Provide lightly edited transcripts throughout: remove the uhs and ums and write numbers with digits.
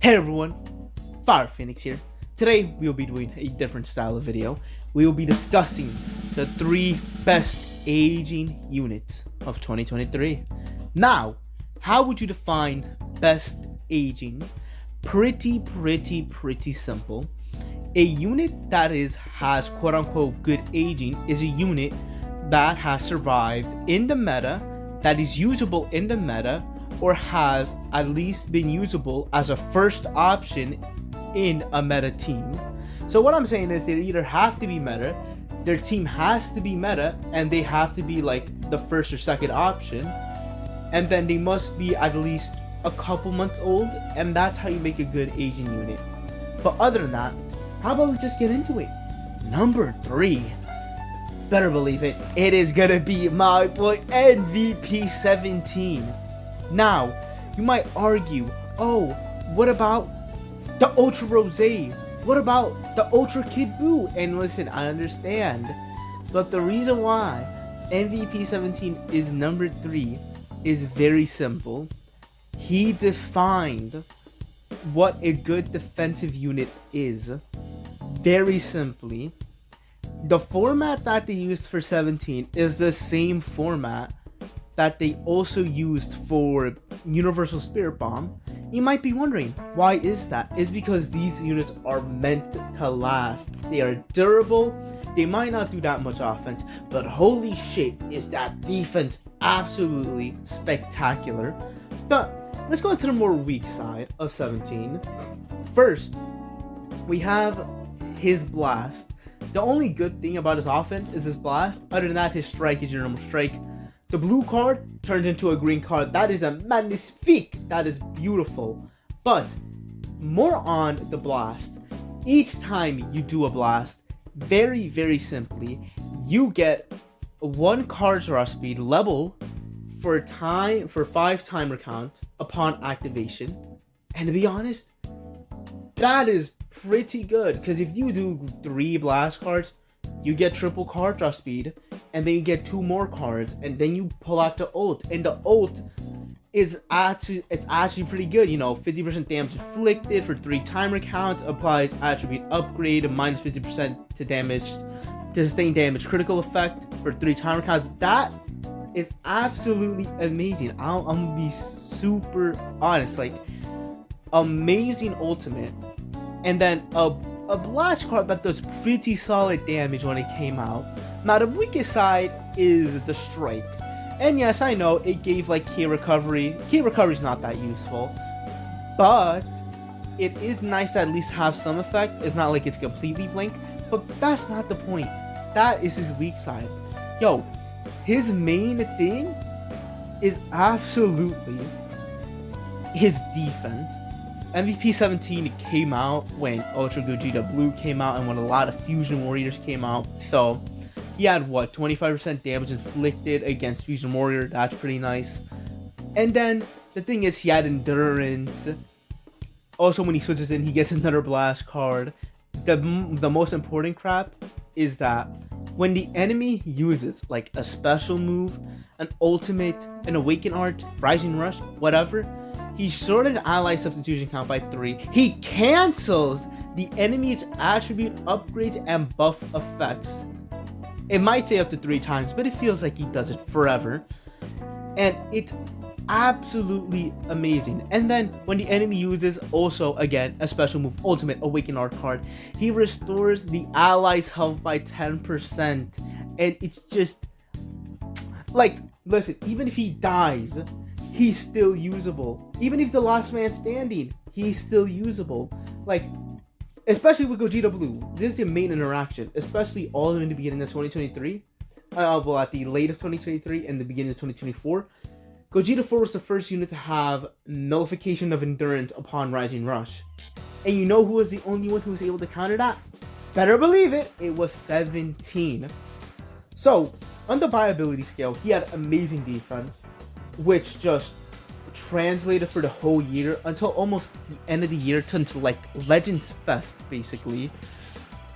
Hey everyone, Fire Phoenix here. Today we will be doing a different style of video. We will be discussing the 3 best aging units of 2023. Now, how would you define best aging? Pretty simple. A unit that has quote unquote good aging is a unit that has survived in the meta, that is usable in the meta, or has at least been usable as a first option in a meta team. So what I'm saying is they either have to be meta, their team has to be meta, and they have to be like the first or second option, and then they must be at least a couple months old, and that's how you make a good aging unit. But other than that, how about we just get into it? Number 3. Better believe it, it is gonna be my boy MVP 17. Now, you might argue, oh, what about the Ultra Rosé? What about the Ultra Kid Buu? And listen, I understand, but the reason why MVP 17 is number 3 is very simple. He defined what a good defensive unit is. Very simply, the format that they used for 17 is the same format that they also used for Universal Spirit Bomb. You might be wondering, why is that? It's because these units are meant to last. They are durable, they might not do that much offense, but holy shit, is that defense absolutely spectacular. But let's go to the more weak side of 17. First, we have his blast. The only good thing about his offense is his blast. Other than that, his strike is your normal strike. The blue card turns into a green card. That is a magnifique. That is beautiful. But more on the blast. Each time you do a blast, very simply, you get 1 card draw speed level for 5 timer count upon activation. And to be honest, that is pretty good, because if you do 3 blast cards, you get triple card draw speed, and then you get 2 more cards, and then you pull out the ult, and the ult is actually pretty good. You know, 50% damage inflicted for 3 timer counts, applies attribute upgrade, minus 50% to damage, to sustain damage critical effect for 3 timer counts. That is absolutely amazing. I'm gonna be super honest, like, amazing ultimate. And then a blast card that does pretty solid damage when it came out. Now the weakest side is the strike. And yes, I know it gave like key recovery. Key recovery is not that useful, but it is nice to at least have some effect. It's not like it's completely blank, but that's not the point. That is his weak side. Yo, his main thing is absolutely his defense. MVP 17 came out when Ultra Gogeta Blue came out and when a lot of Fusion Warriors came out. So he had what, 25% damage inflicted against Fusion Warrior. That's pretty nice. And then the thing is, he had endurance. Also, when he switches in, he gets another blast card. The most important crap is that when the enemy uses like a special move, an ultimate, an awaken art, rising rush, whatever, he shortened ally substitution count by 3. He cancels the enemy's attribute upgrades and buff effects. It might say up to 3 times, but it feels like he does it forever. And it's absolutely amazing. And then when the enemy uses also, again, a special move, ultimate awaken art card, he restores the ally's health by 10%. And it's just like, listen, even if he dies, he's still usable. Even if the last man standing, he's still usable. Like, especially with Gogeta Blue, this is the main interaction, especially all in the beginning of 2023. Well, at the late of 2023 and the beginning of 2024. Gogeta 4 was the first unit to have nullification of endurance upon Rising Rush. And you know who was the only one who was able to counter that? Better believe it, it was 17. So, on the viability scale, he had amazing defense, which just translated for the whole year until almost the end of the year, until like Legends Fest, basically.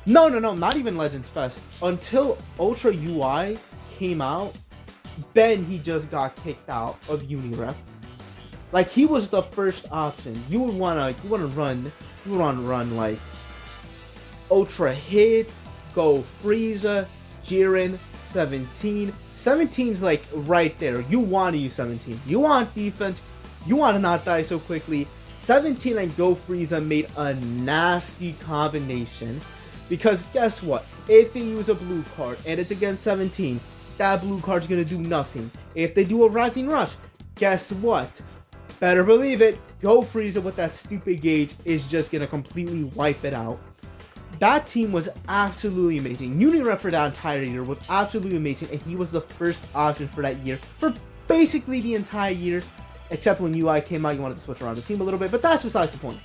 No, not even Legends Fest. Until Ultra UI came out, then he just got kicked out of Unirep. Like, he was the first option. You would wanna run like Ultra Hit, Go Frieza, Jiren, 17. 17's like right there. You want to use 17. You want defense. You want to not die so quickly. 17 and Go Frieza made a nasty combination. Because guess what? If they use a blue card and it's against 17, that blue card's gonna do nothing. If they do a Rising Rush, guess what? Better believe it, Go Frieza with that stupid gauge is just gonna completely wipe it out. That team was absolutely amazing. Uniref for that entire year was absolutely amazing, and he was the first option for that year for basically the entire year, except when UI came out, you wanted to switch around the team a little bit, but that's besides the point.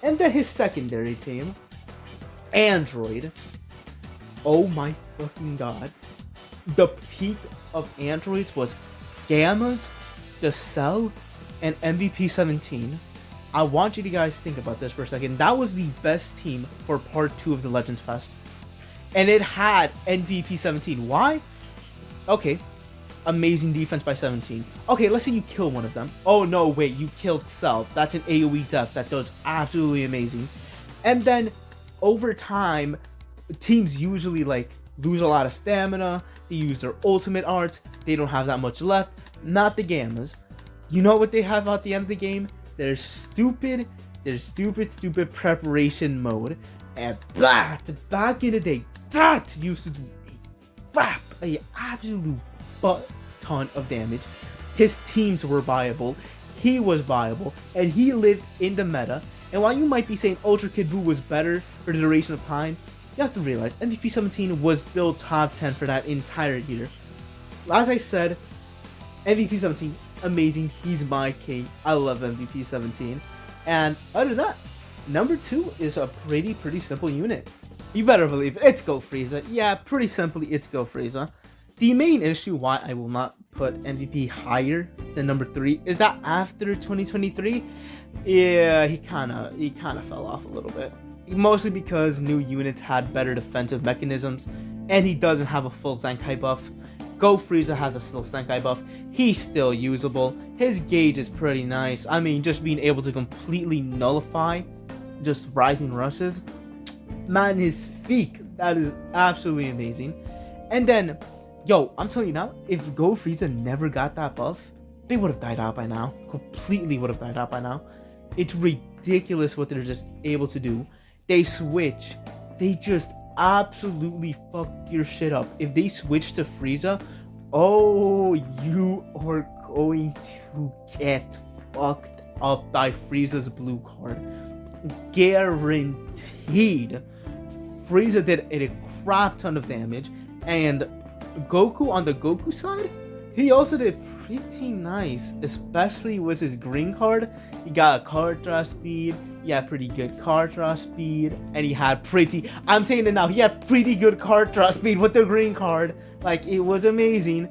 And then his secondary team, Android. Oh my fucking god. The peak of androids was Gammas, the Cell, and MVP 17. I want you to guys think about this for a second. That was the best team for part 2 of the Legends Fest. And it had MVP 17. Why? Okay. Amazing defense by 17. Okay, let's say you kill one of them. Oh no, wait, you killed Cell. That's an AoE death that does absolutely amazing. And then over time, teams usually like lose a lot of stamina. They use their ultimate art. They don't have that much left. Not the Gammas. You know what they have at the end of the game? Their stupid preparation mode. And back in the day, that used to do a absolute butt ton of damage. His teams were viable. He was viable. And he lived in the meta. And while you might be saying Ultra Kid Buu was better for the duration of time, you have to realize MVP 17 was still top 10 for that entire year. As I said, MVP 17, amazing. He's my king. I love MVP 17. And other than that, number 2 is a pretty simple unit. You better believe it. It's Go Frieza. Yeah, pretty simply, it's Go Frieza. The main issue why I will not put MVP higher than number 3 is that after 2023, yeah, he kind of fell off a little bit. Mostly because new units had better defensive mechanisms, and he doesn't have a full Zenkai buff. Go Frieza has a still Zenkai buff. He's still usable. His gauge is pretty nice. I mean, just being able to completely nullify just Rising Rushes. Man, his Feek, that is absolutely amazing. And then, yo, I'm telling you now, if Go Frieza never got that buff, they would have died out by now. Completely would have died out by now. It's ridiculous what they're just able to do. They switch. They just absolutely fuck your shit up. If they switch to Frieza, oh, you are going to get fucked up by Frieza's blue card. Guaranteed. Frieza did a crap ton of damage, and Goku on the Goku side, he also did pretty nice, especially with his green card. He got a card draw speed, he had pretty good card draw speed, and he had I'm saying it now, he had pretty good card draw speed with the green card. Like, it was amazing.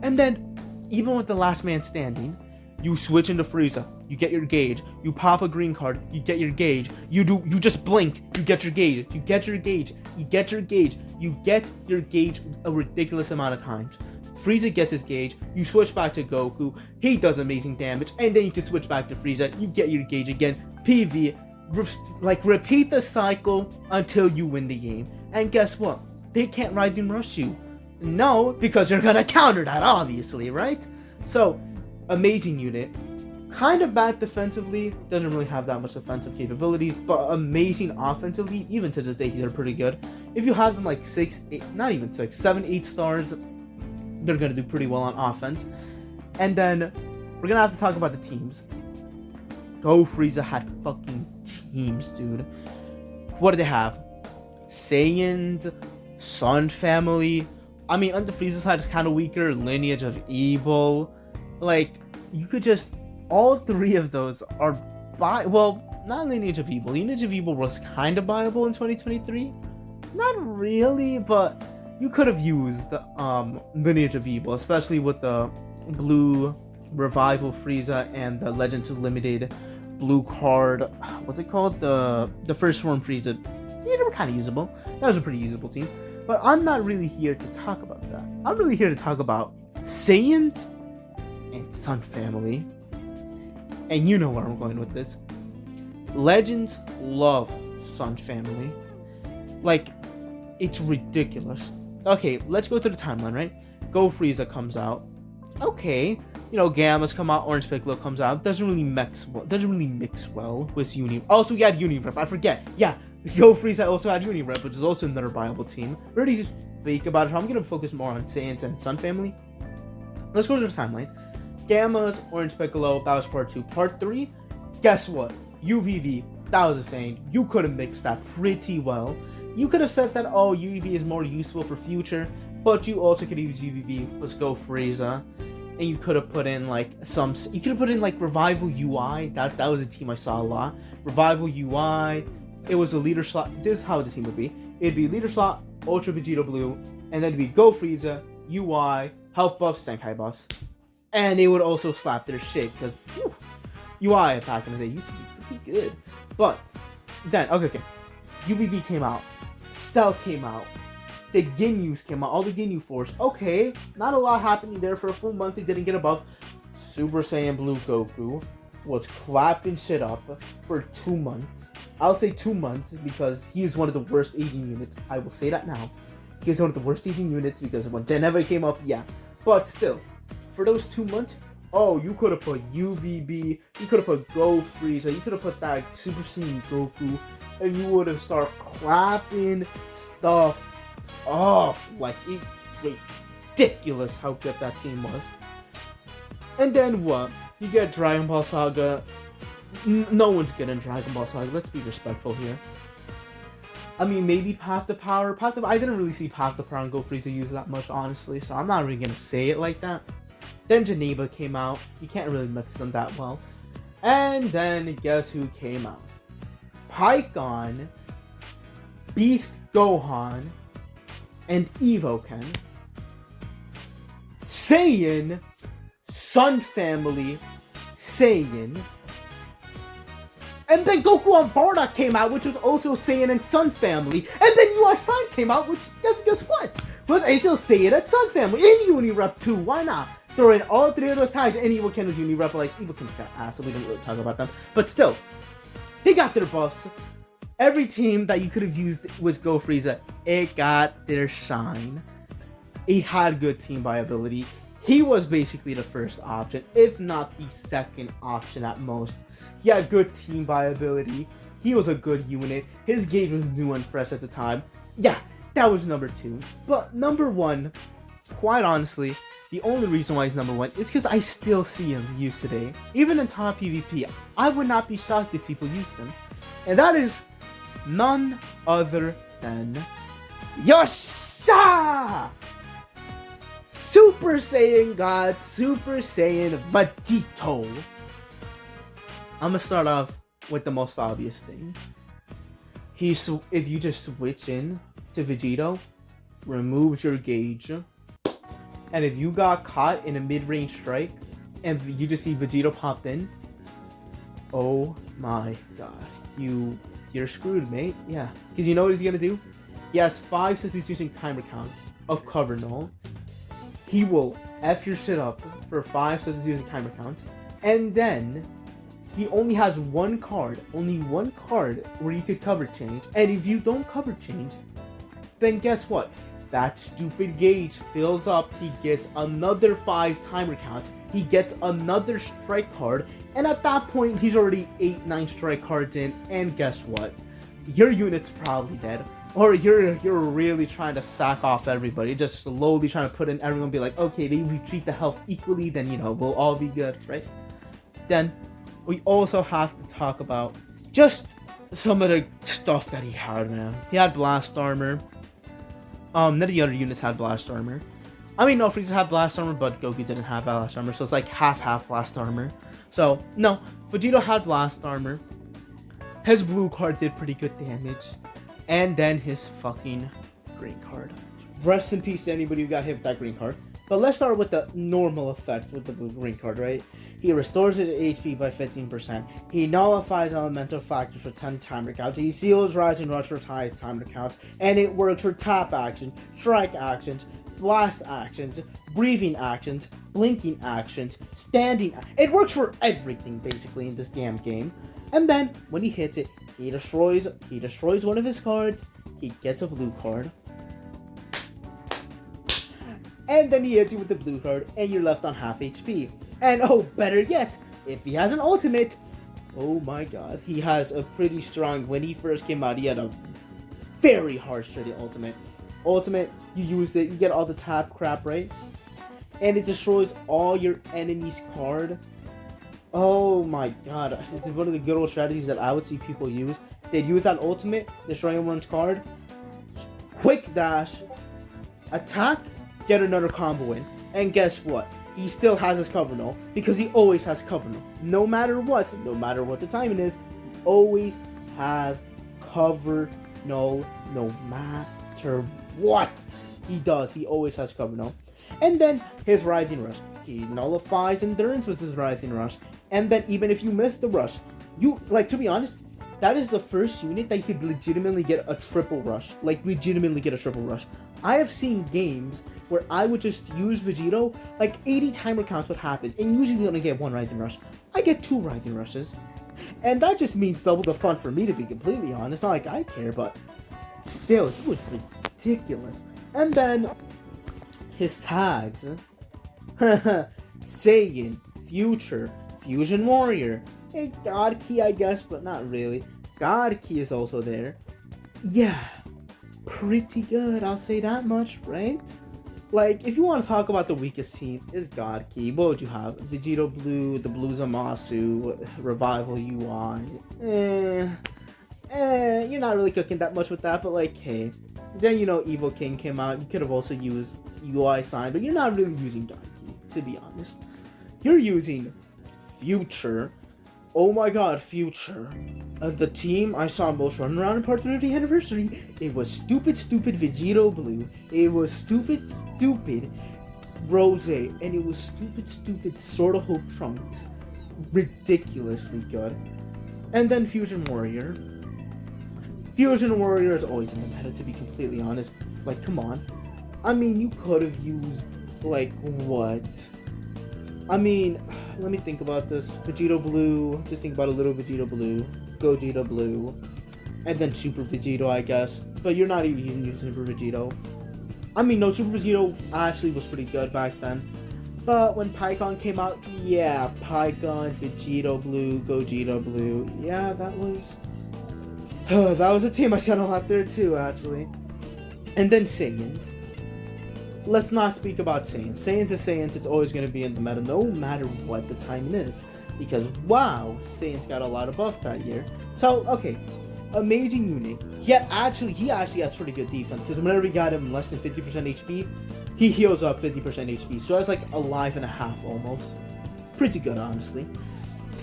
And then, even with the last man standing, you switch into Frieza, you get your gauge, you pop a green card, you get your gauge, you just blink, you get your gauge, you get your gauge, you get your gauge, you get your gauge a ridiculous amount of times. Frieza gets his gauge, you switch back to Goku, he does amazing damage, and then you can switch back to Frieza, you get your gauge again, PV, repeat the cycle until you win the game. And guess what? They can't Rising Rush you. No, because you're gonna counter that, obviously, right? So, amazing unit. Kind of bad defensively, doesn't really have that much offensive capabilities, but amazing offensively. Even to this day, they're pretty good. If you have them like 6, 8, not even 6, 7, 8 stars, they're gonna do pretty well on offense. And then we're gonna have to talk about the teams. Go Frieza had fucking teams, dude. What do they have? Saiyans, Sun Family. I mean, on the Frieza side, it's kind of weaker. Lineage of Evil. Like, you could just, all 3 of those are well, not Lineage of Evil. Lineage of Evil was kind of viable in 2023. Not really, but you could have used Lineage of Evil, especially with the blue Revival Frieza and the Legends Limited blue card. What's it called? The first form Frieza. Yeah, they were kind of usable. That was a pretty usable team. But I'm not really here to talk about that. I'm really here to talk about Saiyans and Sun Family. And you know where I'm going with this. Legends love Sun Family. Like, it's ridiculous. Okay, let's go through the timeline, right? Go Frieza comes out. Okay, you know, Gamma's come out, Orange Piccolo comes out. Doesn't really mix well with Uni. Also, we had Unirep. I forget. Yeah, Go Frieza also had Unirep, which is also another viable team. We already speak about it, so I'm gonna focus more on Saiyans and Sun Family. Let's go to the timeline. Gamma's Orange Piccolo, that was part 2. Part 3, guess what? UVV, that was insane. You could have mixed that pretty well. You could have said that, oh, UVV is more useful for future, but you also could use UVV. Let's go Frieza. And you could have put in like Revival UI. That was a team I saw a lot. Revival UI. It was a leader slot. This is how the team would be. It'd be leader slot, Ultra Vegeta Blue, and then it'd be Go Frieza, UI, health buffs, Senkai buffs. And they would also slap their shit because UI back in the day used to be pretty good. But then, okay. UVV came out. Cell came out. The Ginyus came out. All the Ginyu Force. Okay, not a lot happening there for a full month. They didn't get above. Super Saiyan Blue Goku was clapping shit up for 2 months. I'll say 2 months because he is one of the worst aging units. I will say that now. He is one of the worst aging units because when Geneva came up, yeah. But still, for those 2 months, oh, you could have put UVB, you could have put Go Frieza, you could have put that Super Saiyan Goku, and you would have started clapping stuff off. Like, it's ridiculous how good that team was. And then what? You get Dragon Ball Saga. No one's good in Dragon Ball Saga. Let's be respectful here. I mean, maybe Path to Power. I didn't really see Path to Power and Go Frieza use that much, honestly, so I'm not really going to say it like that. Then Geneva came out. You can't really mix them that well. And then guess who came out? Pikkon, Beast Gohan, and Evoken. Saiyan, Sun Family, Saiyan. And then Goku on Bardock came out, which was also Saiyan and Sun Family. And then UI Sign came out, which, guess what? Was still Saiyan and Sun Family. In Unirep too, why not? Throw in all 3 of those tags, and Evoken was Unirep, like, Evoken's got ass, so we don't really talk about them. But still, they got their buffs. Every team that you could have used was Go Frieza. It got their shine. He had good team viability. He was basically the first option, if not the second option at most. He had good team viability. He was a good unit. His gauge was new and fresh at the time. Yeah, that was number 2. But number 1, quite honestly, the only reason why he's number 1 is because I still see him used today. Even in top PvP, I would not be shocked if people used him. And that is none other than Yosha! Super Saiyan God, Super Saiyan Vegito. I'm gonna start off with the most obvious thing. If you just switch in to Vegito, removes your gauge, and if you got caught in a mid-range strike, and you just see Vegito popped in, oh my god, you're screwed, mate. Yeah, because you know what he's gonna do? He has 5 substitution timer counts of cover null. He will F your shit up for 5 substitution timer counts, and then he only has only one card where you could cover change, and if you don't cover change, then guess what? That stupid gauge fills up, he gets another 5 timer counts, he gets another strike card, and at that point, he's already 8-9 strike cards in, and guess what? Your unit's probably dead. Or you're really trying to sack off everybody, just slowly trying to put in everyone, be like, okay, maybe we treat the health equally, then, you know, we'll all be good, right? Then, we also have to talk about just some of the stuff that he had, man. He had blast armor. None of the other units had blast armor. I mean, no, Frieza had blast armor, but Goku didn't have blast armor, so it's like half blast armor. So, no, Vegito had blast armor. His blue card did pretty good damage. And then his fucking green card. Rest in peace to anybody who got hit with that green card. But let's start with the normal effects with the blue green card, right? He restores his HP by 15%. He nullifies elemental factors for 10 timer counts. He seals Rise and Rush for 5 timer counts. And it works for tap actions, strike actions, blast actions, breathing actions, blinking actions, standing. It works for everything basically in this damn game. And then when he hits it, he destroys one of his cards. He gets a blue card. And then he hits you with the blue card, and you're left on half HP. And oh, better yet, if he has an ultimate, oh my god, he has a pretty strong. When he first came out, he had a very hard shitty ultimate. You use it, you get all the tap crap, right? And it destroys all your enemy's card. Oh my god, it's one of the good old strategies that I would see people use. They'd use that ultimate, destroy everyone's card, quick dash, attack, get another combo in. And guess what? He still has his cover null, because he always has cover null. No matter what the timing is, he always has cover null, no matter what he does. He always has cover null. And then his Rising Rush. He nullifies endurance with his Rising Rush. And then even if you miss the rush, you, like, to be honest, that is the first unit that you could legitimately get a triple rush. Like, legitimately get a triple rush. I have seen games where I would just use Vegito, like 80 timer counts would happen, and usually you only get one Rising Rush. I get 2 Rising Rushes. And that just means double the fun for me, to be completely honest. Not like I care, but still, it was ridiculous. And then his tags. Saiyan, Future, Fusion Warrior, a God Key, I guess, but not really. God Key is also there. Yeah, pretty good, I'll say that much, right? Like, if you want to talk about the weakest team, is God Key. What would you have? Vegito Blue, the Blue Zamasu, Revival UI. You're not really cooking that much with that, but like, hey. Then, you know, Evo King came out. You could have also used UI Sign, but you're not really using God Key, to be honest. You're using Future. Oh my god, Future. The team I saw most running around in part 3 of the anniversary, it was stupid Vegito Blue. It was stupid Rose. And it was stupid Sword of Hope Trunks. Ridiculously good. And then Fusion Warrior. Fusion Warrior is always in the meta, to be completely honest. Like, come on. I mean, you could have used, like, what? I mean, let me think about this. Vegito Blue, just think about a little Vegito Blue, Gogeta Blue, and then Super Vegito, I guess. But you're not even using Super Vegito. I mean, no, Super Vegito actually was pretty good back then. But when Pycon came out, yeah, Pycon, Vegito Blue, Gogeta Blue, yeah, that was a team I said a lot there too, actually. And then Saiyans. Let's not speak about Saiyans. Saiyans is Saiyans, it's always going to be in the meta, no matter what the timing is. Because, wow, Saiyans got a lot of buff that year. So, okay, amazing unit. He actually has pretty good defense, because whenever we got him less than 50% HP, he heals up 50% HP. So that's like a life and a half almost. Pretty good, honestly.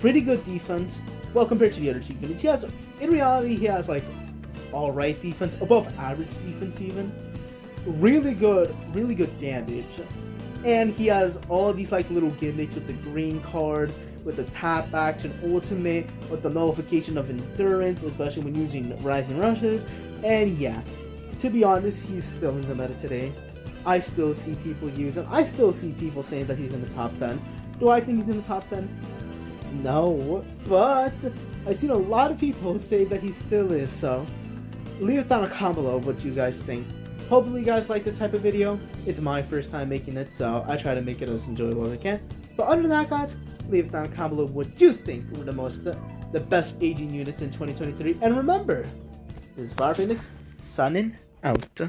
Pretty good defense. Well, compared to the other two units, in reality, he has like alright defense, above average defense even. Really good damage. And he has all these like little gimmicks with the green card, with the tap action ultimate, with the nullification of endurance, especially when using Rising Rushes. And yeah, to be honest, he's still in the meta today. I still see people use him. I still see people saying that he's in the top 10. Do I think he's in the top 10? No, but I've seen a lot of people say that he still is, so leave it down a comment below what you guys think. Hopefully you guys like this type of video. It's my first time making it, so I try to make it as enjoyable as I can. But other than that, guys, leave it down a comment below what you think were the best aging units in 2023. And remember, this is Phoenix signing out.